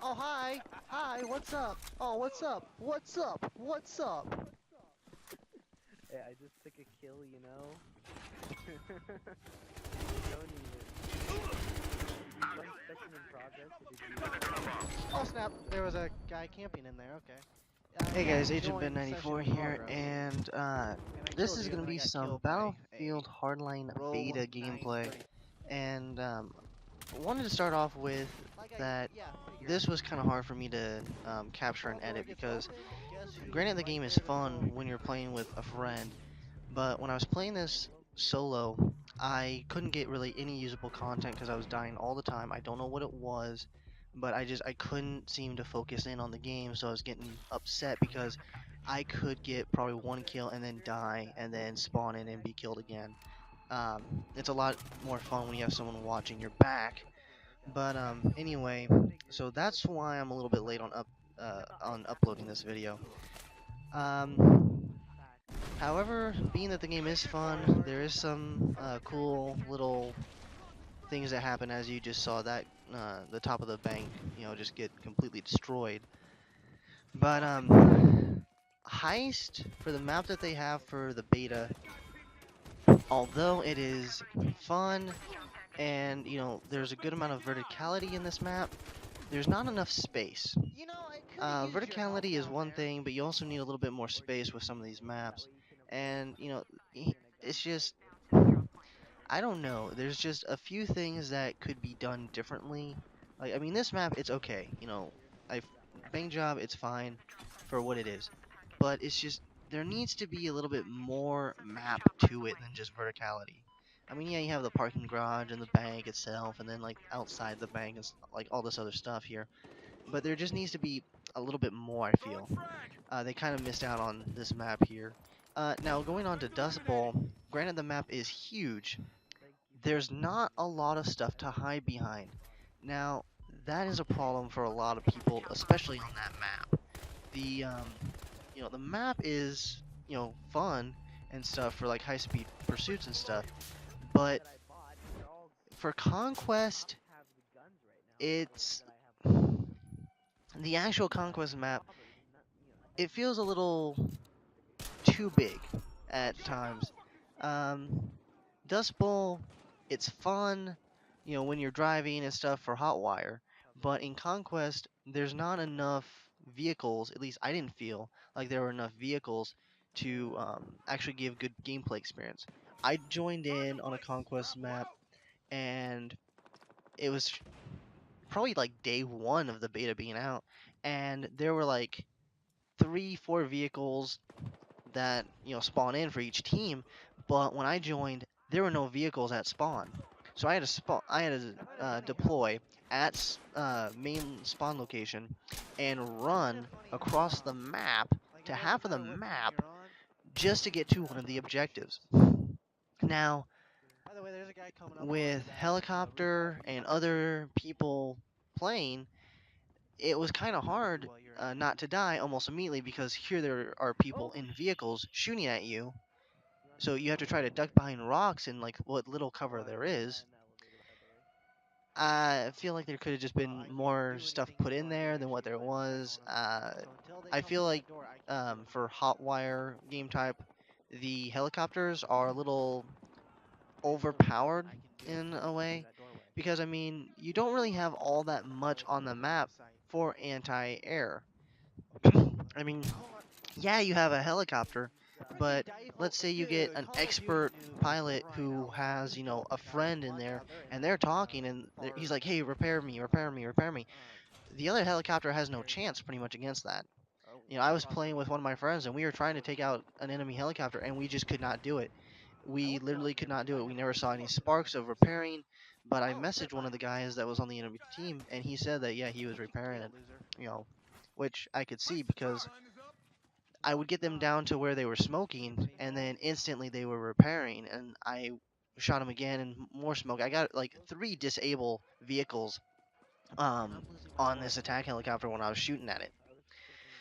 Oh, hi. Hi, what's up? Oh, what's up? What's up? What's up? Hey, I just took a kill, you know? Don't even. One second in progress, so did you Oh, snap. There was a guy camping in there. Okay. Hey Yeah, guys, Agent join Ben94 session in here, progress. and And I this killed is you, and gonna then I be got some killed by a Battlefield Hardline row beta 930. gameplay, and I wanted to start off with Like that yeah, figured. this was kind of hard for me to capture Call and door edit gets because, open. Guess who's granted, the right game is there to fun smoke? when you're playing with a friend, but when I was playing this solo, I couldn't get really any usable content because I was dying all the time. I don't know what it was, but I couldn't seem to focus in on the game, so I was getting upset because I could get probably one kill and then die and then spawn in and be killed again. It's a lot more fun when you have someone watching your back. But anyway, so that's why I'm a little bit late on uploading this video. Um, However, being that the game is fun, there is some cool little things that happen, as you just saw that the top of the bank, just get completely destroyed. But Heist, for the map that they have for the beta, although it is fun and there's a good amount of verticality in this map, there's not enough space. You know, I could have used your help Verticality is down one there. thing, but you also need a little bit more space with some of these maps. And, it's just, I don't know. There's just a few things that could be done differently. Like, I mean, this map, it's okay. I Bang Job, it's fine for what it is. But it's just, there needs to be a little bit more map to it than just verticality. I mean, yeah, you have the parking garage and the bank itself, and then, like, outside the bank and, like, all this other stuff here. But there just needs to be a little bit more, I feel. They kind of missed out on this map here. Now, going on to Dust Bowl, granted the map is huge, there's not a lot of stuff to hide behind. Now, that is a problem for a lot of people, especially on that map. The map is, fun and stuff for like high-speed pursuits and stuff, but that I bought, they're all for I Conquest, have the guns right now, the ones it's that I have bought. the actual Conquest map. Robbers, not, It feels a little too big at times. Um, Dust Bowl, it's fun, when you're driving and stuff for Hotwire, but in Conquest, there's not enough vehicles. At least I didn't feel like there were enough vehicles to actually give good gameplay experience. I joined in on a Conquest map, and it was probably like day one of the beta being out, and there were like 3, 4 vehicles that spawn in for each team. But when I joined, there were no vehicles at spawn, so I had to deploy at main spawn location and run across the map to half of the map just to get to one of the objectives. Now, By the way, there's a guy coming up on with that rooftop helicopter and other people playing, it was kind of hard not to die almost immediately because here there are people in vehicles shooting at you. So you have to try to duck behind rocks and like what little cover there is. I feel like there could have just been more stuff put in there than what there was. I feel like for Hotwire game type, the helicopters are a little overpowered in a way because I mean you don't really have all that much on the map for anti-air. I mean, yeah, you have a helicopter, but let's say you get an expert pilot who has, a friend in there, and they're talking, and he's like, "Hey, repair me, repair me, repair me." The other helicopter has no chance, pretty much, against that. I was playing with one of my friends, and we were trying to take out an enemy helicopter, and we just could not do it. We literally could not do it. We never saw any sparks of repairing. But I messaged one of the guys that was on the enemy team, and he said that yeah, he was repairing it. You know, which I could see because I would get them down to where they were smoking, and then instantly they were repairing, and I shot him again and more smoke. I got like 3 disable vehicles on this attack helicopter when I was shooting at it.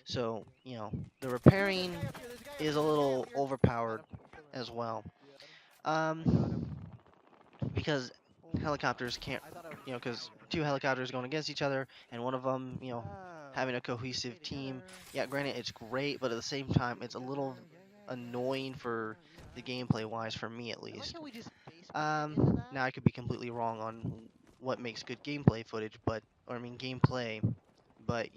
So, the repairing is a little overpowered as well. Um, because helicopters can't, because two helicopters going against each other, and one of them, having a cohesive team. Yeah, granted, it's great, but at the same time, it's a little annoying for the gameplay wise, for me at I like least. how we just baseballed into that. Now I could be completely wrong on what makes good gameplay footage, or I mean gameplay, but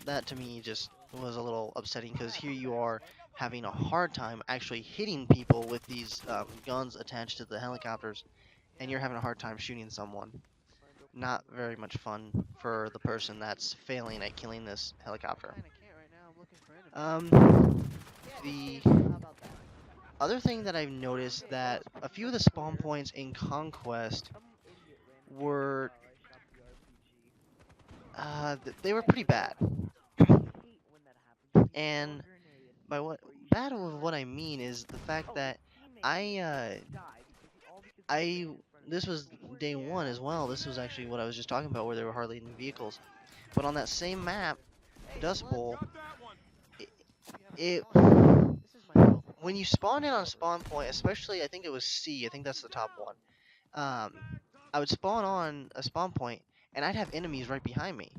that to me just was a little upsetting because here you are having a hard time actually hitting people with these guns attached to the helicopters, and you're having a hard time shooting someone. Not very much fun for the person that's failing at killing this helicopter. Kinda can't right now. I'm looking for enemies. The How about that? other thing that I've noticed that a few of the spawn points in Conquest were they were pretty bad. And by what I mean is the fact that I this was day one as well. This was actually what I was just talking about, where there were hardly any vehicles. But on that same map, Dust Bowl, it This is my little when you spawn in on a spawn point, especially I think it was C, I think that's the top one. I would spawn on a spawn point, and I'd have enemies right behind me.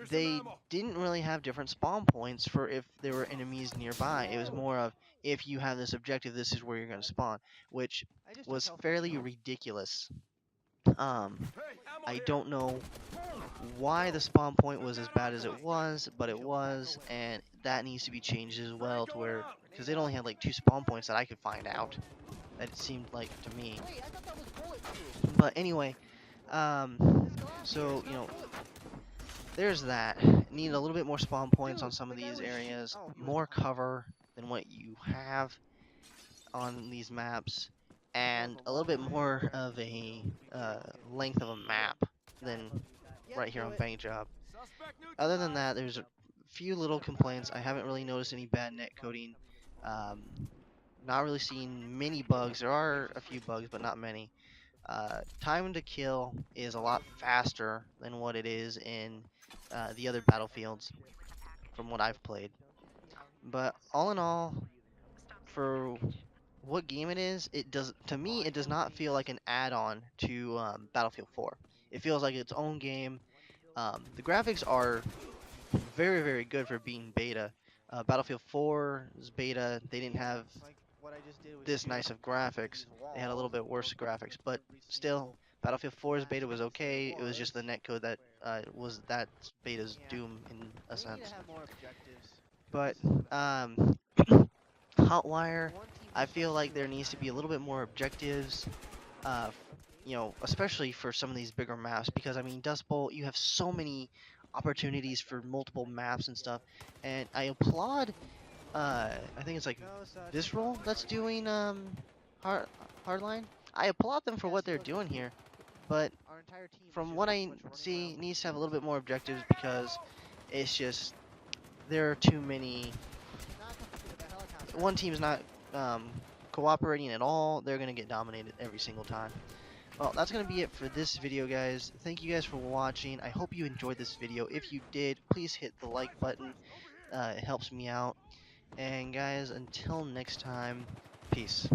They didn't really have different spawn points for if there were enemies nearby. It was more of, if you have this objective, this is where you're going to spawn, which was fairly ridiculous. I don't know why the spawn point was as bad as it was, but it was, and that needs to be changed as well, to where, because it only had like 2 spawn points that I could find out, that it seemed like to me. Wait, I thought that was bulletproof. But anyway, so there's that. Need a little bit more spawn points on some of these areas, more cover than what you have on these maps, and a little bit more of a length of a map than right here on Bang Job. Other than that, there's a few little complaints. I haven't really noticed any bad net coding. Not really seeing many bugs. There are a few bugs, but not many. Time to kill is a lot faster than what it is in the other Battlefields, from what I've played. But all in all, for what game it is, to me it does not feel like an add-on to Battlefield 4. It feels like its own game. The graphics are very, very good for being beta. Battlefield 4's beta, they didn't have this nice of graphics. They had a little bit worse graphics, but still, Battlefield 4's beta was okay. It was just the netcode that was that beta's doom in a sense. But Hotwire, I feel like there needs to be a little bit more objectives, especially for some of these bigger maps, because I mean, Dust Bowl, you have so many opportunities for multiple maps and stuff, and I applaud, I think it's like this role that's doing Hardline. I applaud them for what they're doing here, but from what I see, it needs to have a little bit more objectives, because it's just there are too many. One team's not cooperating at all. They're gonna get dominated every single time. Well, that's gonna be it for this video, guys. Thank you guys for watching. I hope you enjoyed this video. If you did, please hit the like button. It helps me out. And guys, until next time, peace.